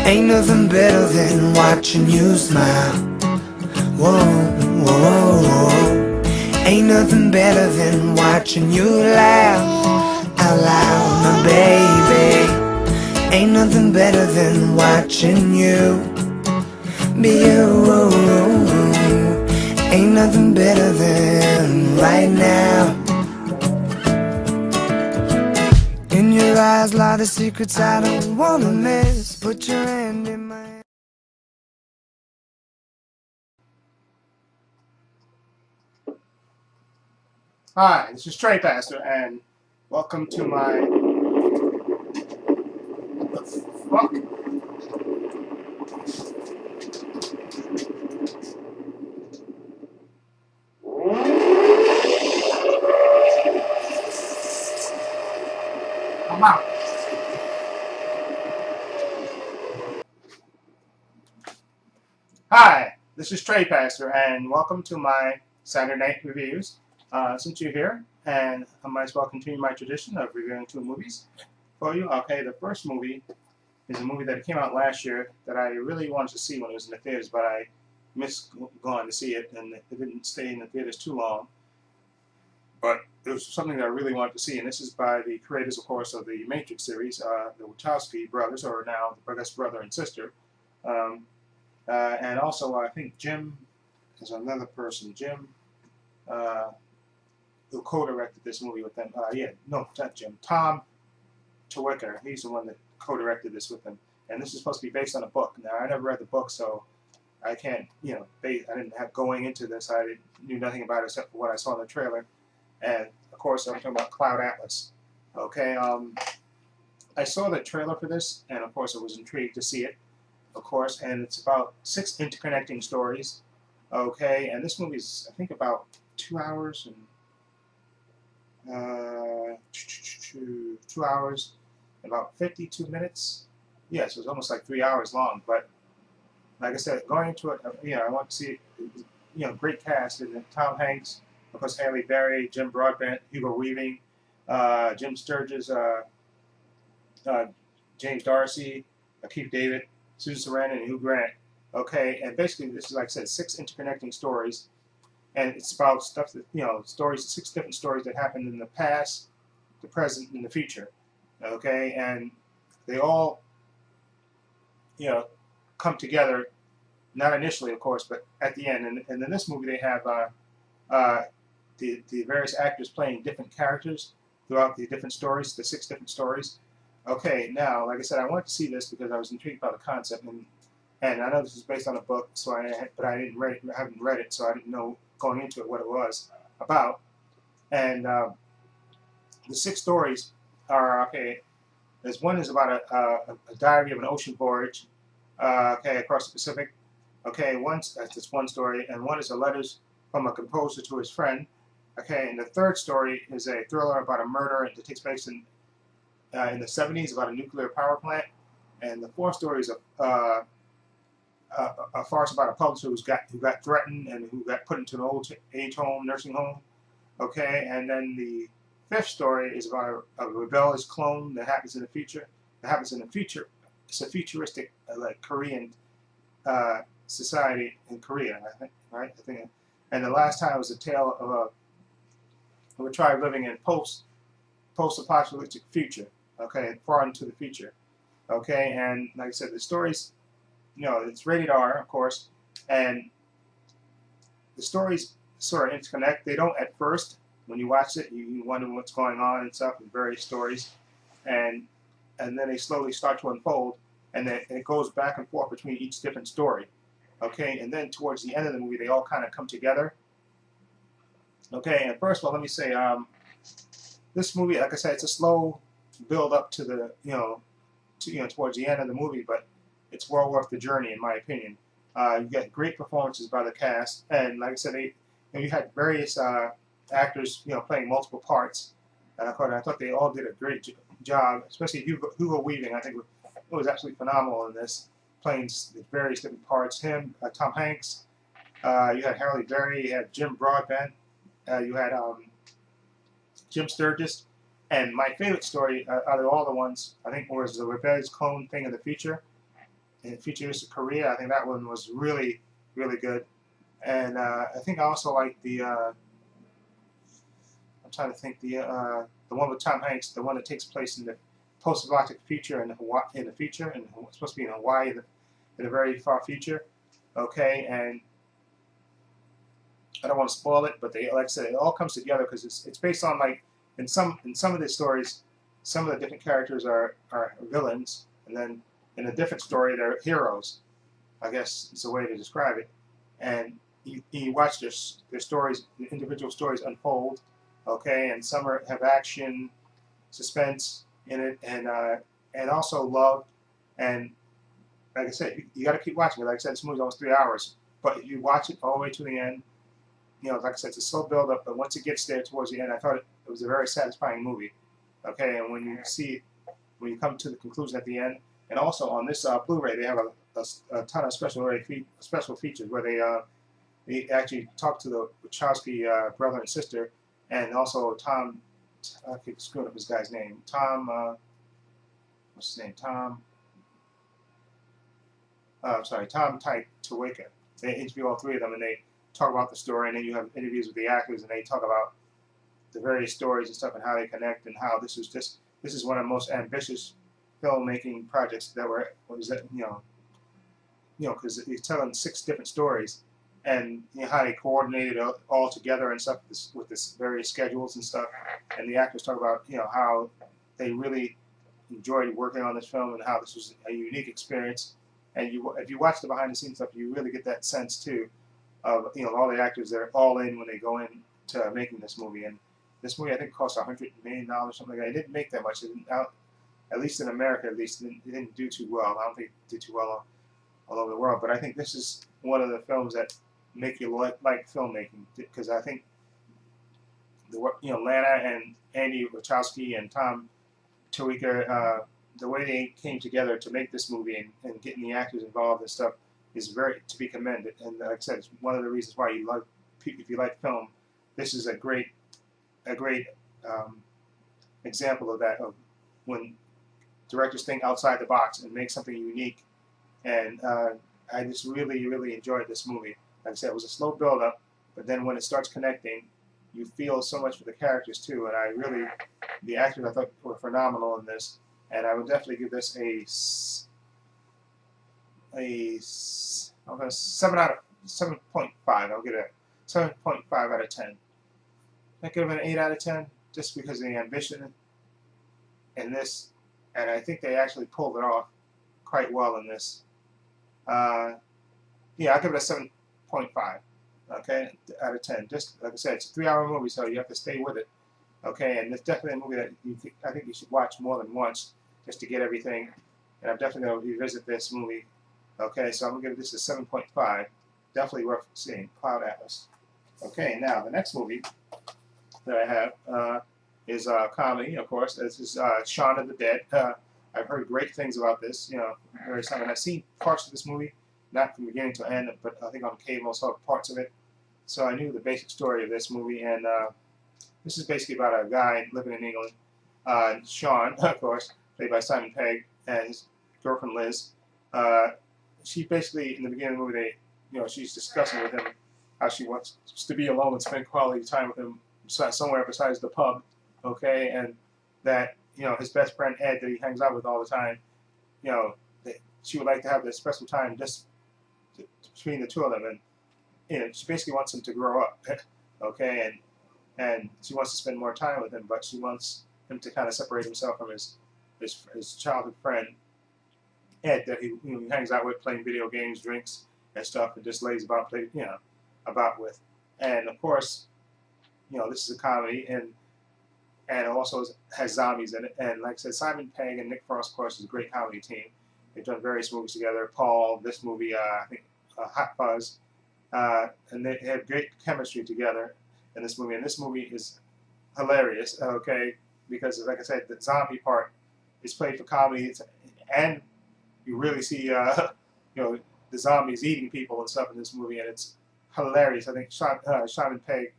Ain't nothing better than watching you smile. Whoa, whoa, whoa. Ain't nothing better than watching you laugh out loud, my baby. Ain't nothing better than watching you be you. Ain't nothing better than right now. In your eyes lie the secrets I don't wanna miss. Put your hand in my hand. Hi, this is Trepacer, and welcome to my. What the fuck? I'm out. Hi, this is Trepacer, and welcome to my Saturday Night Reviews. Since you're here, and I might as well continue my tradition of reviewing two movies for you. Okay, the first movie is a movie that came out last year that I really wanted to see when it was in the theaters, but I missed going to see it, and it didn't stay in the theaters too long. But it was something that I really wanted to see, and this is by the creators, of course, of the Matrix series, the Wachowski brothers, or now, I guess, brother and sister. Um, and also, I think Jim is another person. Jim, who co-directed this movie with them. No, not Jim. Tom Twicker. He's the one that co-directed this with them. And this is supposed to be based on a book. Now, I never read the book, so I can't, I didn't have going into this. I knew nothing about it except for what I saw in the trailer. And of course, I'm talking about Cloud Atlas. Okay, I saw the trailer for this, and of course, I was intrigued to see it. Of course, and it's about 6 interconnecting stories. Okay, and this movie is, I think, about 2 hours and 2 hours, about 52 minutes. Yes, it was almost like 3 hours long. But like I said, going into it, I want to see, great cast in it. Tom Hanks. Of course, Halle Berry, Jim Broadbent, Hugo Weaving, Jim Sturgis, James Darcy, Keith David, Susan Sarandon, and Hugh Grant. Okay, and basically this is, like I said, 6 interconnecting stories, and it's about stuff that, stories, 6 different stories that happened in the past, the present, and the future. Okay, and they all, come together, not initially, of course, but at the end. And in this movie, they have the various actors playing different characters throughout the different stories, the 6 different stories. Okay, now, like I said, I wanted to see this because I was intrigued by the concept, and I know this is based on a book, but I haven't read it, so I didn't know going into it what it was about. And the 6 stories are, okay. There's one is about a diary of an ocean voyage, across the Pacific. Okay, that's just one story, and one is a letters from a composer to his friend. Okay, and the third story is a thriller about a murder that takes place in the 70s about a nuclear power plant. And the fourth story is a farce about a publisher who got threatened and who got put into an old age home, nursing home. Okay, and then the fifth story is about a rebellious clone that happens in the future. It's a futuristic, like Korean society in Korea, I think, right? I think. And the last time was a tale of a tribe living in post-apocalyptic future. Okay, far into the future. Okay, and like I said, the stories, it's rated R, of course, and the stories sort of interconnect. They don't at first. When you watch it, you wonder what's going on and stuff in various stories, and then they slowly start to unfold, and then it goes back and forth between each different story. Okay, and then towards the end of the movie, they all kind of come together. Okay, and first of all, let me say, this movie, like I said, it's a slow build up to the, towards the end of the movie, but it's well worth the journey, in my opinion. You get great performances by the cast, and like I said, you had various actors, playing multiple parts. And I thought they all did a great job, especially Hugo Weaving. I think it was absolutely phenomenal in this, playing various different parts. Him, Tom Hanks. You had Halle Berry. You had Jim Broadbent. You had Jim Sturgis. And my favorite story out of all the ones, I think, was the rebellious clone thing in the future. in futuristic Korea. I think that one was really, really good. And I think I also like the I'm trying to think the one with Tom Hanks, the one that takes place in the post-apocalyptic future in Hawaii, in the future, and it's supposed to be in Hawaii in the very far future. Okay, and I don't want to spoil it, but they, like I said, it all comes together because it's based on, like, in some of the stories, some of the different characters are villains, and then in a different story they're heroes. I guess it's a way to describe it. And you watch their stories, the individual stories unfold. Okay, and some have action, suspense in it, and also love. And like I said, you got to keep watching it. Like I said, this movie's almost 3 hours, but if you watch it all the way to the end, you know, like I said, it's a slow build up, but once it gets there towards the end, I thought it was a very satisfying movie. Okay, and when you come to the conclusion at the end, and also on this Blu-ray, they have a ton of special features where they actually talk to the Wachowski brother and sister, and also Tom. I keep screwing up this guy's name. Tom. What's his name? Tom. I'm sorry, Tom Trepacer. They interview all three of them, and they talk about the story, and then you have interviews with the actors, and they talk about the various stories and stuff, and how they connect, and how this is one of the most ambitious filmmaking projects that because he's telling 6 different stories, and you know, how they coordinated it all together and stuff with this various schedules and stuff, and the actors talk about, you know, how they really enjoyed working on this film and how this was a unique experience. And if you watch the behind the scenes stuff, you really get that sense too of, you know, all the actors that are all in when they go in to making this movie. And this movie, I think, cost $100 million, something like that. It didn't make that much. It didn't, at least in America, at least, it didn't do too well. I don't think it did too well all over the world. But I think this is one of the films that make you like filmmaking, because I think Lana and Andy Wachowski and Tom Trepacer, the way they came together to make this movie and getting the actors involved and stuff is very to be commended. And like I said, it's one of the reasons why you love, if you like film, this is a great example of that, of when directors think outside the box and make something unique. And I just really, really enjoyed this movie. Like I said, it was a slow build-up, but then when it starts connecting, you feel so much for the characters too. And the actors I thought were phenomenal in this. And I would definitely give this a 7.5. I'll give it a 7.5 out of 10. I give it an 8 out of 10 just because of the ambition in this, and I think they actually pulled it off quite well in this. Yeah, I'll give it a 7.5. Okay, out of 10. Just like I said, it's a 3-hour movie, so you have to stay with it. Okay, and it's definitely a movie that I think you should watch more than once just to get everything. And I'm definitely going to revisit this movie. Okay, so I'm going to give this a 7.5. Definitely worth seeing. Cloud Atlas. Okay, now the next movie that I have is a comedy, of course. This is Shaun of the Dead. I've heard great things about this. You know, very something. I've seen parts of this movie, not from beginning to end, but I think on cable, saw parts of it. So I knew the basic story of this movie, and this is basically about a guy living in England, Shaun, of course, played by Simon Pegg, and his girlfriend Liz. She basically, in the beginning of the movie, she's discussing with him how she wants to be alone and spend quality time with him somewhere besides the pub, okay, and that, his best friend Ed that he hangs out with all the time, that she would like to have this special time just between the two of them, and she basically wants him to grow up, okay, and she wants to spend more time with him, but she wants him to kind of separate himself from his childhood friend Ed that he hangs out with, playing video games, drinks, and stuff, and just lays about with. And of course, this is a comedy, and it also has zombies in it. And like I said, Simon Pegg and Nick Frost, of course, is a great comedy team. They've done various movies together. Paul, this movie, I think, Hot Fuzz, and they have great chemistry together in this movie. And this movie is hilarious, okay, because like I said, the zombie part is played for comedy, and you really see, the zombies eating people and stuff in this movie, and it's hilarious. I think Shaun Pegg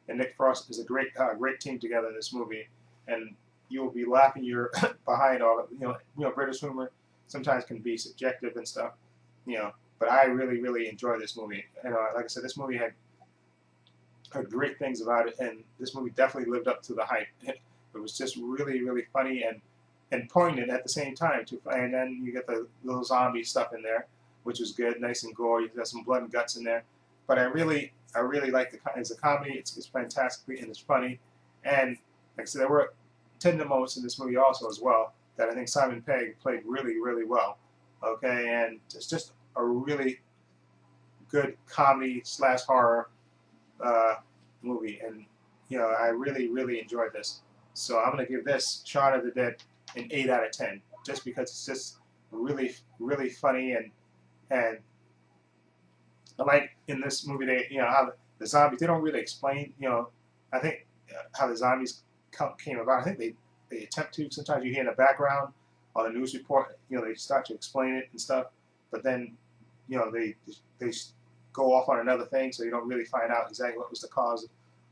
and Nick Frost is a great team together in this movie, and you will be laughing your behind all of British humor. sometimes can be subjective and stuff, you know. But I really, really enjoy this movie. And like I said, this movie had heard great things about it, and this movie definitely lived up to the hype. It was just really, really funny and poignant at the same time too. And then you get the little zombie stuff in there, which was good, nice and gory. You got some blood and guts in there. But I really like as a comedy. It's fantastic and it's funny. And like I said, there were tender moments in this movie also as well that I think Simon Pegg played really, really well. Okay, and it's just a really good comedy / horror movie, and you know, I really, really enjoyed this. So I'm gonna give this Shaun of the Dead an 8 out of 10, just because it's just really, really funny, and I like in this movie they, you know, how the zombies, they don't really explain, you know, I think how the zombies came about. I think they attempt to. Sometimes you hear in the background on a news report, you know, they start to explain it and stuff, but then, you know, they go off on another thing, so you don't really find out exactly what was the cause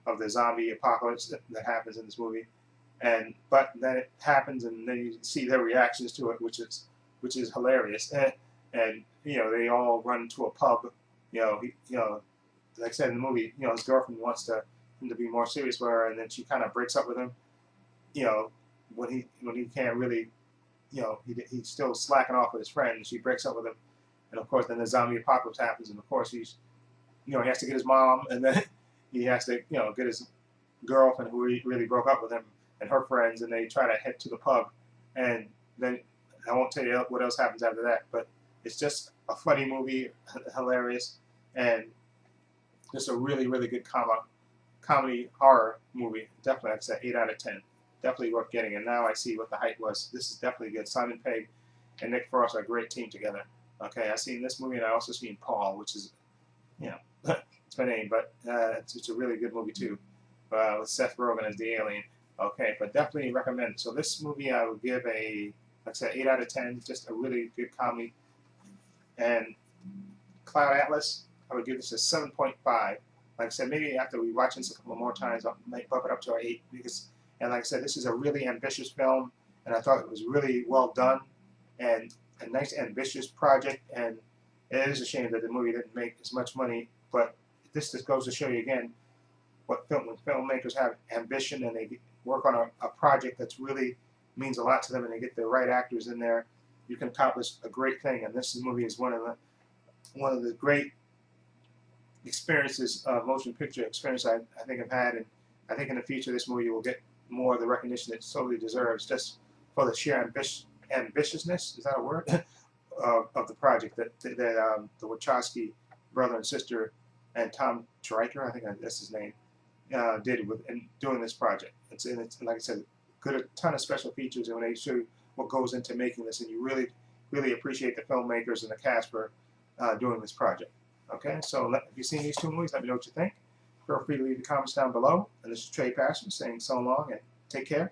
of the zombie apocalypse that happens in this movie. But then it happens, and then you see their reactions to it, which is hilarious. And you know, they all run to a pub. You know, like I said in the movie, you know, his girlfriend wants him to be more serious with her, and then she kind of breaks up with him. You know, when he can't really, you know, he's still slacking off with his friend, and she breaks up with him. And of course, then the zombie apocalypse happens, and of course he has to get his mom, and then he has to, you know, get his girlfriend who really broke up with him and her friends, and they try to head to the pub, and then I won't tell you what else happens after that, but it's just a funny movie, hilarious, and just a really, really good comedy horror movie. Definitely, like I said, 8 out of 10. Definitely worth getting. And now I see what the hype was. This is definitely good. Simon Pegg and Nick Frost are a great team together. Okay, I've seen this movie, and I also seen Paul, which is, you know, it's my name, but it's a really good movie too, with Seth Rogen as the alien. Okay, but definitely recommend it. So this movie I would give like I said, 8 out of 10. Just a really good comedy. And Cloud Atlas, I would give this a 7.5. Like I said, maybe after we watch this a couple more times, I might bump it up to an 8. And like I said, this is a really ambitious film, and I thought it was really well done, and a nice ambitious project. And it is a shame that the movie didn't make as much money, but this just goes to show you again when filmmakers have ambition and they work on a project that's really means a lot to them, and they get the right actors in there, you can accomplish a great thing. And this movie is one of the great experiences, motion picture experience I think I've had, and I think in the future this movie will get more of the recognition it totally deserves, just for the sheer ambitiousness, is that a word, of the project that the Wachowski brother and sister and Tom Tykwer, I think that's his name, did in doing this project. It's like I said, a ton of special features, and when they show you what goes into making this, and you really, really appreciate the filmmakers and the cast for doing this project. Okay, so if you've seen these two movies, let me know what you think. Feel free to leave the comments down below. And this is Trepacer saying so long and take care.